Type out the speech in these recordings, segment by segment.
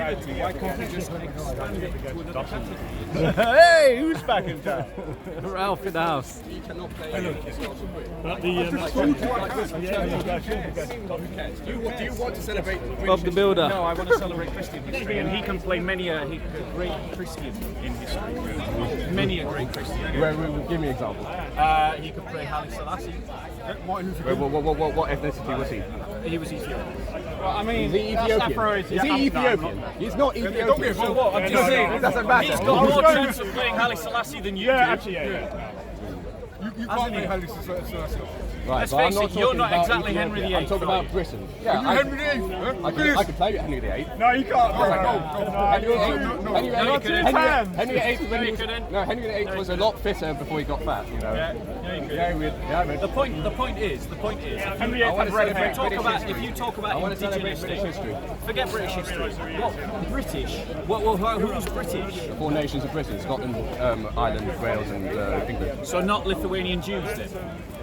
activity, why can't we just expand it to another category? Hey, who's back in town? Ralph in the house. You cannot play Do you want to celebrate Bob the Builder. No, I want to celebrate Christian history, and he can play many a great Christian in history. Many a great Christian. Give me an example. He could play Haile Selassie. What ethnicity was he? He was Ethiopian. Well, I mean, Is he Ethiopian? Is he Ethiopian? He's not Ethiopian. So what? I'm just saying. It doesn't matter. He's got more chance of playing Haile Selassie than you do. actually, yeah. You can't play Haile Selassie. Right, Let's but I'm face it, you're talking not about exactly Ethiopia. Henry VIII. I'm talking about Britain. Yeah, Henry VIII. I can play Henry VIII. No, you can't. Henry VIII was a lot fitter before he got fat. You know. The point is, Henry VIII had red hair. if you talk about want to celebrate indigenous British history. forget British history. What British? Who's British? The four nations of Britain: Scotland, Ireland, Wales, and England. So not Lithuanian Jews then?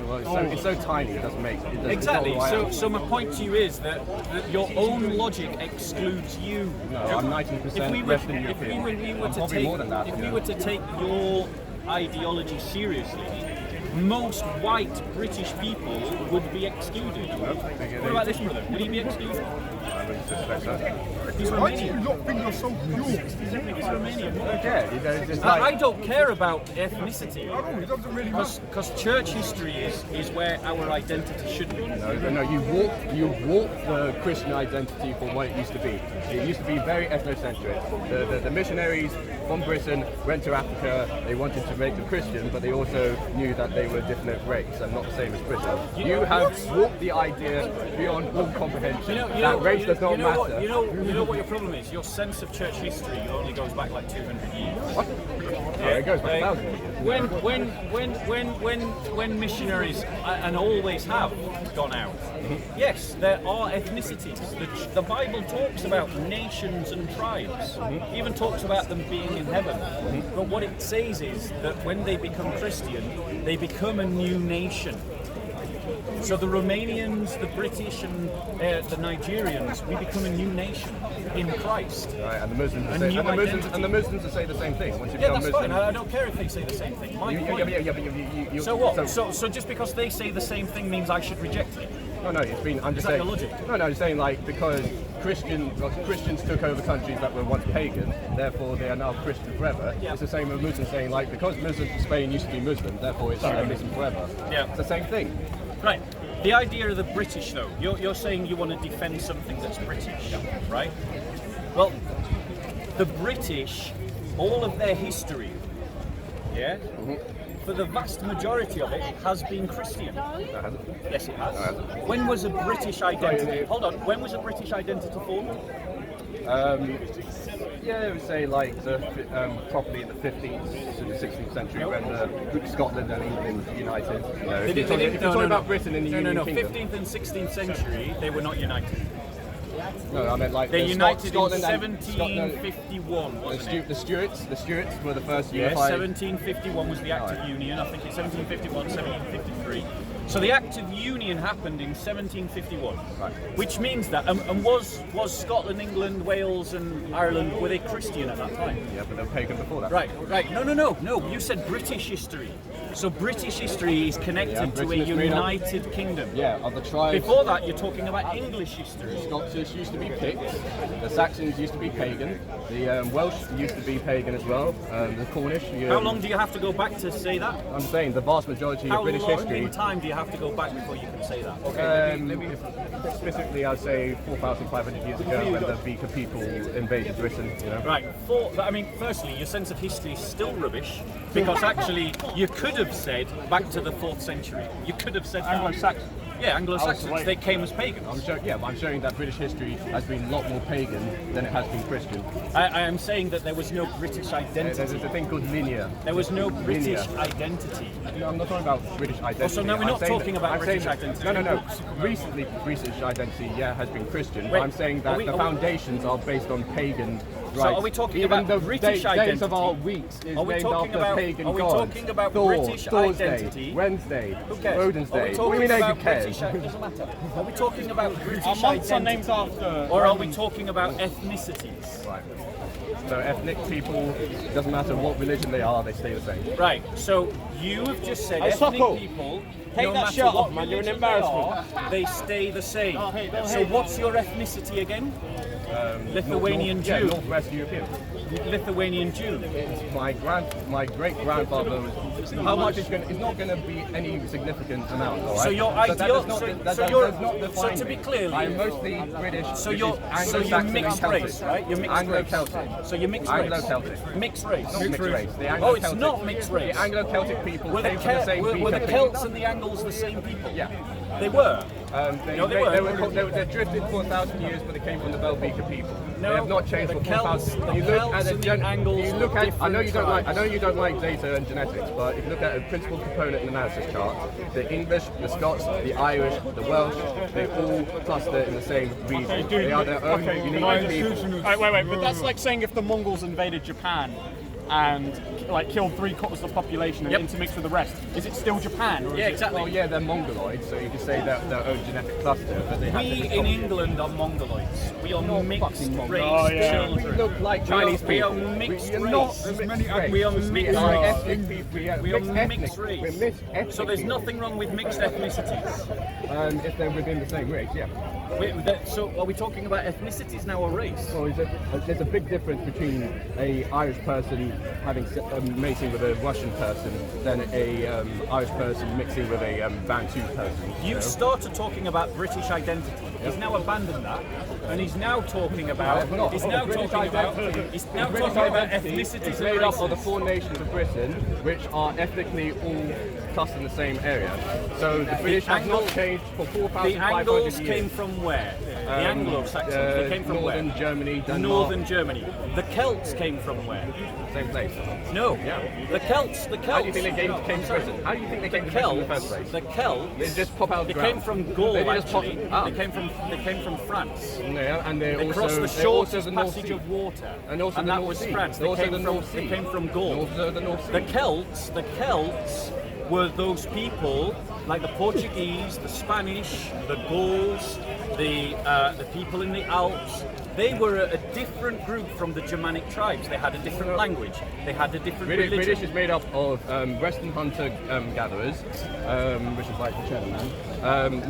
Well, it's so tiny, it doesn't make it. Exactly. So my point to you is that your own logic excludes you. No, I'm 90% Western European. If we were to take your ideology seriously, most white British people would be excluded. What about this brother? Would he be excluded? I would suspect so. He's Why do you Romanian. not think you're so pure? He's Romanian. Yeah, it's I like don't care about ethnicity. It doesn't really matter. Because church history is where our identity should be. no. You warp the Christian identity from what it used to be. It used to be very ethnocentric. The missionaries from Britain went to Africa. They wanted to make them Christian, but they also knew that they were a different race and not the same as Britain. You have warped the idea beyond all comprehension. That race does not matter. You know what your problem is? Your sense of church history only goes back like 200 years. What? Yeah, it goes back 1,000 years. When missionaries and always have gone out, yes, there are ethnicities. The Bible talks about nations and tribes. It even talks about them being in heaven. But what it says is that when they become Christian, they become a new nation. So the Romanians, the British, and the Nigerians, we become a new nation in Christ. Right, and the Muslims will say the same thing. Once you Yeah, become that's Muslim, fine. I don't care if they say the same thing. My point. So what? So just because they say the same thing means I should reject it? No, it's been. I'm just Is that saying. your logic? No, I'm just saying like because Christians took over countries that were once pagan, therefore they are now Christian forever. Yeah. It's the same with Muslims saying like because Spain used to be Muslim, therefore it's Muslim forever. Yeah. It's the same thing. Right. The idea of the British, though, you're saying you want to defend something that's British, right? Well, the British, all of their history, for the vast majority of it, has been Christian. Yes, it has. When was a British identity? Hold on. When was a British identity formed? Yeah, I would say like probably in the 15th to the 16th century when Scotland and England united. You know, if you're talking about Britain in the United Kingdom. 15th and 16th century, they were not united. No, I meant like they united Scotland in 1751, wasn't it? The Stuarts were the first Yeah, unified. 1751 was the Act of Union. I think it's 1751, 1753. So the Act of Union happened in 1751, Right. which means that, and was Scotland, England, Wales and Ireland, were they Christian at that time? Yeah, but they were pagan before that. Right. No, you said British history. So British history is connected to a Britain is made up- united kingdom. Yeah, of the tribes. Before that, you're talking about English history. Scottish used to be Picts, the Saxons used to be pagan, the Welsh used to be pagan as well, the Cornish. How long do you have to go back to say that? I'm saying the vast majority How of British long history. in time do you have to go back before you can say that? Specifically, I'd say 4,500 years ago when the Beaker people invaded Britain. You know. Right. Firstly, your sense of history is still rubbish because actually you could have said back to the 4th century. You could have said Anglo-Saxon. Yeah, Anglo-Saxons. They came as pagans. I'm showing that British history has been a lot more pagan than it has been Christian. I am saying that there was no British identity. There's a thing called linear. There was no British identity. No, I'm not talking about British identity. so now we're not talking about British identity. No. Recently, British identity, has been Christian. Wait, but I'm saying that the foundations are based on pagan right? are we talking Even about the British days identity? of our weeks is Are we named talking after about- pagan are we gods. talking about Thor, British Thursday, identity? Wednesday, Who cares? Odin's Are we Day. What do talking you mean about who cares? British? Doesn't matter. Are we talking about British Our months are identity? named after. Or are we talking about ethnicities? Right. So ethnic people, doesn't matter what religion they are, they stay the same. Right, so you have just said Hey, ethnic Sokol, people, take no that matter shirt what off, man, you're an religion they embarrassment. are, they stay the same. So what's your ethnicity again? Lithuanian Yeah, Jew. Northwest European. Lithuanian Jew. My great grandfather was. How much is going? It's not going to be any significant amount. All right? So your that ideal- does not, so- that so does you're- not so define to be me. clear, I'm mostly British. So which you're is so you're Anglo-Saxon mixed and race, Celtic. right? You're mixed race. Anglo-Celtic. So you're mixed race. Anglo-Celtic. Mixed race. Not mixed race. The Oh, it's Anglo-Celtic- not mixed race. The Anglo-Celtic people Were the, came from the same were the people. Celts and the Angles the same people? Yeah. They were. No, they weren't. They drifted for 1,000 years, but they came from the Belgica people. No, they have not changed the for Celts- 4,000. the You look Celts at and the Angles you look were at. I know you don't like. I different know you don't like data and genetics, but if you look at a principal component in the analysis chart, the English, the Scots, the Irish, the Welsh, they all cluster in the same region. They are their own unique people. Wait, but that's like saying if the Mongols invaded Japan and like killed 3/4 of the population and Yep. intermixed with the rest, is it still Japan? Or is Yeah, it- exactly. Well, yeah, they're Mongoloid, so you could say that their own genetic cluster, but they have We different in cultures. England are Mongoloids. We are mixed fucking race Mongoloid. Oh, yeah. children. We look like Chinese we are people. mixed We are race. not There's mixed many race. We are ethnic mixed We are race. ethnic people. We are mixed race. We're mixed ethnic So there's people. nothing wrong with mixed ethnicities. If they're within the same race, yeah. So are we talking about ethnicities now or race? Well, there's a big difference between a Irish person having mating with a Russian person than a Irish person mixing with a Bantu person. You know? started talking about British identity. He's now abandoned that, and he's now talking I about. have not. He's now British talking about. identity- He's now British talking about identity ethnicities is and made up of the races. 4 nations of Britain, which are ethnically all clustered in the same area. So the British have not Anglo- changed for The 4,500 Angles years. came from where? The Anglo-Saxons. They came from Northern where? Germany, Denmark, Northern Germany. The Celts came from where? same place. No. Yeah. The Celts. The Celts. How do you think they came to Britain? How do you think they came to Britain in the first place? The Celts. They just pop out of They the came ground. from Gaul They just pop actually. out. They came from France. Yeah, and they're They also crossed the they're also shortest the North passage Sea. of water, And also the that North was Sea. France. They're also They the came North from. Sea. They came from Gaul. Also the North Sea. The Celts were those people like the Portuguese, the Spanish, the Gauls, the people in the Alps. They were a different group from the Germanic tribes. They had a different language. They had a different religion. British is made up of Western hunter gatherers, which is like the Chinaman.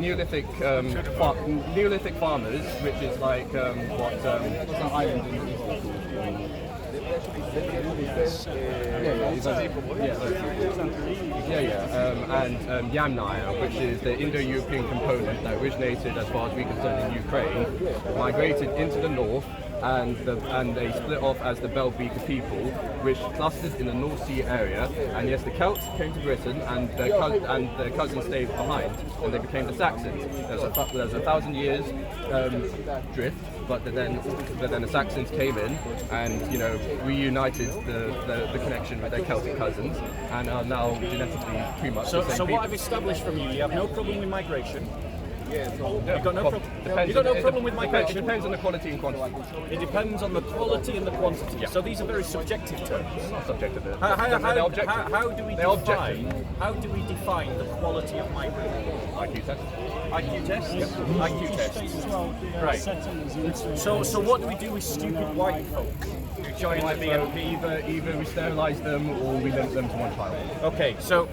Neolithic farmers, which is like what's that island in East called? And Yamnaya, which is the Indo-European component that originated, as far as we concerned, in Ukraine, migrated into the north, and they split off as the Belgica people, which clustered in the North Sea area. And yes, the Celts came to Britain, and their cousins stayed behind, and they became the Saxons. There's 1,000 years drift. But then the Saxons came in and reunited the connection with their Celtic cousins, and are now genetically pretty much the same So people. what I've established from you have no problem with migration. You've got no problem. Depends You've got no on- problem with it migration. depends on the quality and quantity. It depends on the quality and the quantity. So these are very subjective terms. Subjective. How objective. do we They're objective. define? How do we define the quality of migrant? IQ test. IQ test. IQ test. Right. So what do we do with stupid white folk who join the BNP? Either we sterilise them or we limit them to one child. Okay, so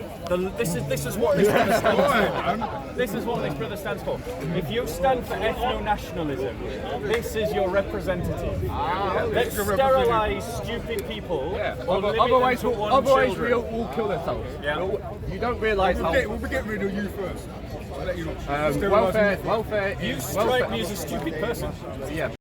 this is what this brother stands for. This is what this brother stands for. If you stand for ethno-nationalism, this is your representative. Let's sterilise stupid people. Or limit Otherwise, them to one otherwise children. we'll all kill ourselves. Yeah. You don't realise how We'll be getting rid of you first. I'll let you know. welfare You is strike me as a stupid person. yeah.